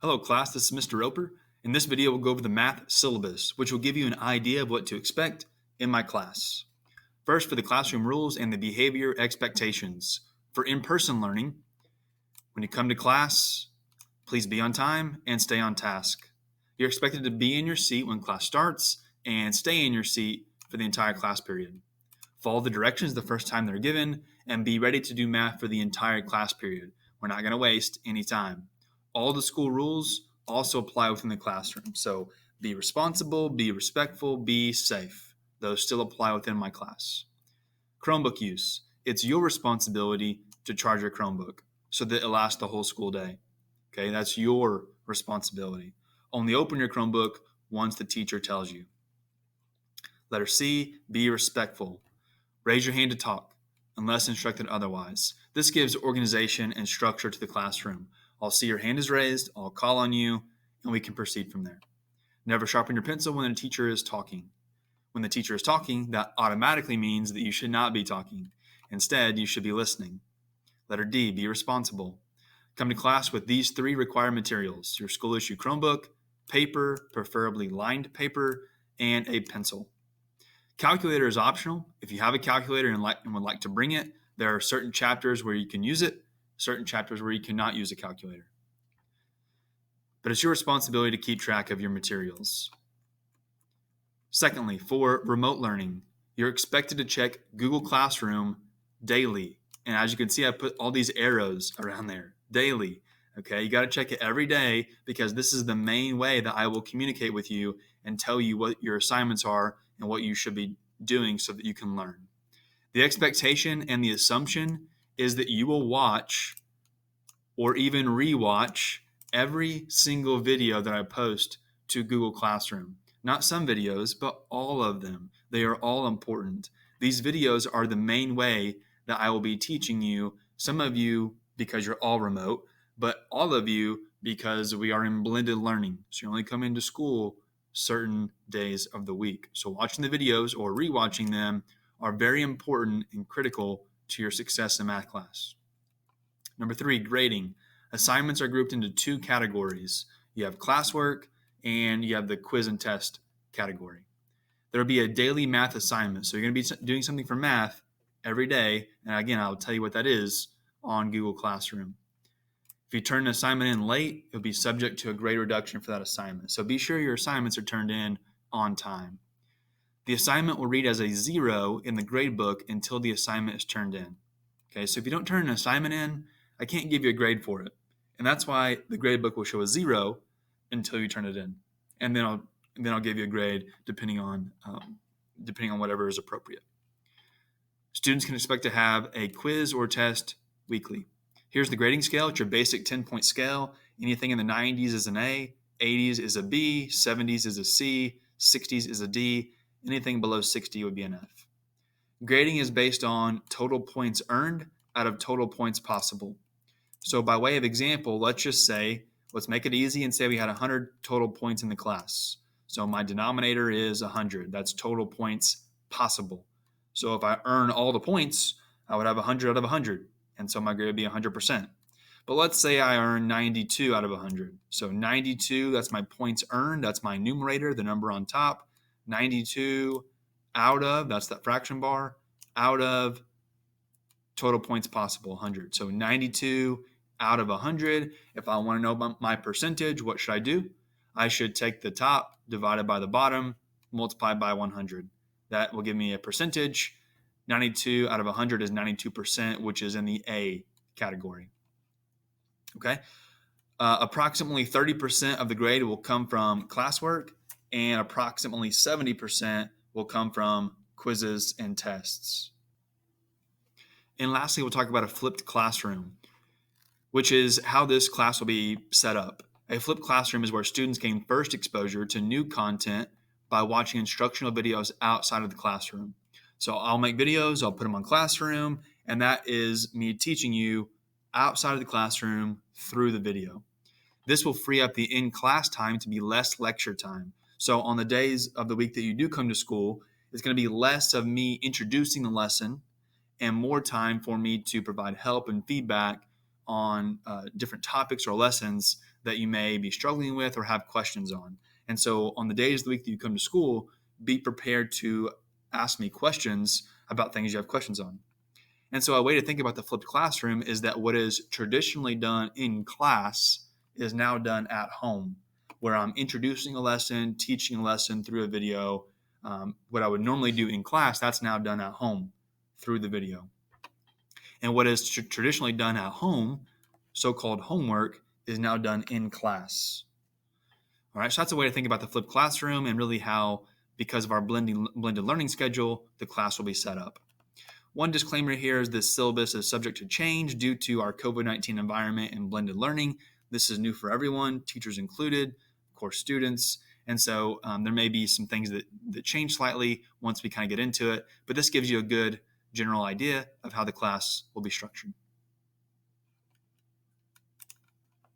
Hello class, this is Mr. Roper. In this video, we'll go over the math syllabus, which will give you an idea of what to expect in my class. First, for the classroom rules and the behavior expectations. For in-person learning, when you come to class, please be on time and stay on task. You're expected to be in your seat when class starts and stay in your seat for the entire class period. Follow the directions the first time they're given and be ready to do math for the entire class period. We're not going to waste any time. All the school rules also apply within the classroom. So be responsible, be respectful, be safe. Those still apply within my class. Chromebook use. It's your responsibility to charge your Chromebook so that it lasts the whole school day. Okay, that's your responsibility. Only open your Chromebook once the teacher tells you. Letter C, be respectful. Raise your hand to talk, unless instructed otherwise. This gives organization and structure to the classroom. I'll see your hand is raised, I'll call on you, and we can proceed from there. Never sharpen your pencil when the teacher is talking. When the teacher is talking, that automatically means that you should not be talking. Instead, you should be listening. Letter D, be responsible. Come to class with these 3 required materials: your school issue Chromebook, paper, preferably lined paper, and a pencil. Calculator is optional. If you have a calculator and would like to bring it, there are certain chapters where you can use it, certain chapters where you cannot use a calculator. But it's your responsibility to keep track of your materials. Secondly, for remote learning, you're expected to check Google Classroom daily. And as you can see, I put all these arrows around there, daily. Okay, you got to check it every day because this is the main way that I will communicate with you and tell you what your assignments are and what you should be doing so that you can learn. The expectation and the assumption is that you will watch or even rewatch every single video that I post to Google Classroom. Not some videos, but all of them. They are all important. These videos are the main way that I will be teaching you, some of you because you're all remote, but all of you because we are in blended learning. So you only come into school certain days of the week. So watching the videos or rewatching them are very important and critical to your success in math class. Number 3, grading. Assignments are grouped into 2 categories. You have classwork and you have the quiz and test category. There will be a daily math assignment. So you're going to be doing something for math every day. And again, I'll tell you what that is on Google Classroom. If you turn an assignment in late, you'll be subject to a grade reduction for that assignment. So be sure your assignments are turned in on time. The assignment will read as a 0 in the grade book until the assignment is turned in. Okay, so if you don't turn an assignment in, I can't give you a grade for it. And that's why the grade book will show a 0 until you turn it in. And then I'll give you a grade depending on whatever is appropriate. Students can expect to have a quiz or test weekly. Here's the grading scale. It's your basic 10-point scale. Anything in the 90s is an A, 80s is a B, 70s is a C, 60s is a D. Anything below 60 would be an F. Grading is based on total points earned out of total points possible. So by way of example, let's make it easy and say we had 100 total points in the class. So my denominator is 100. That's total points possible. So if I earn all the points, I would have 100 out of 100. And so my grade would be 100%. But let's say I earn 92 out of 100. So 92, that's my points earned. That's my numerator, the number on top. 92 out of, that's that fraction bar, out of total points possible, 100. So 92 out of 100. If I want to know my percentage, what should I do? I should take the top divided by the bottom, multiplied by 100. That will give me a percentage. 92 out of 100 is 92%, which is in the A category. Okay. Approximately 30% of the grade will come from classwork, and approximately 70% will come from quizzes and tests. And lastly, we'll talk about a flipped classroom, which is how this class will be set up. A flipped classroom is where students gain first exposure to new content by watching instructional videos outside of the classroom. So I'll make videos, I'll put them on Classroom, and that is me teaching you outside of the classroom through the video. This will free up the in-class time to be less lecture time. So on the days of the week that you do come to school, it's going to be less of me introducing the lesson and more time for me to provide help and feedback on different topics or lessons that you may be struggling with or have questions on. And so on the days of the week that you come to school, be prepared to ask me questions about things you have questions on. And so a way to think about the flipped classroom is that what is traditionally done in class is now done at home, where I'm introducing a lesson, teaching a lesson through a video. What I would normally do in class, that's now done at home through the video. And what is traditionally done at home, so-called homework, is now done in class. All right, so that's a way to think about the flipped classroom and really how, because of our blended learning schedule, the class will be set up. One disclaimer here is this syllabus is subject to change due to our COVID-19 environment and blended learning. This is new for everyone, teachers included, of course, students. And so there may be some things that change slightly once we kind of get into it, but this gives you a good general idea of how the class will be structured.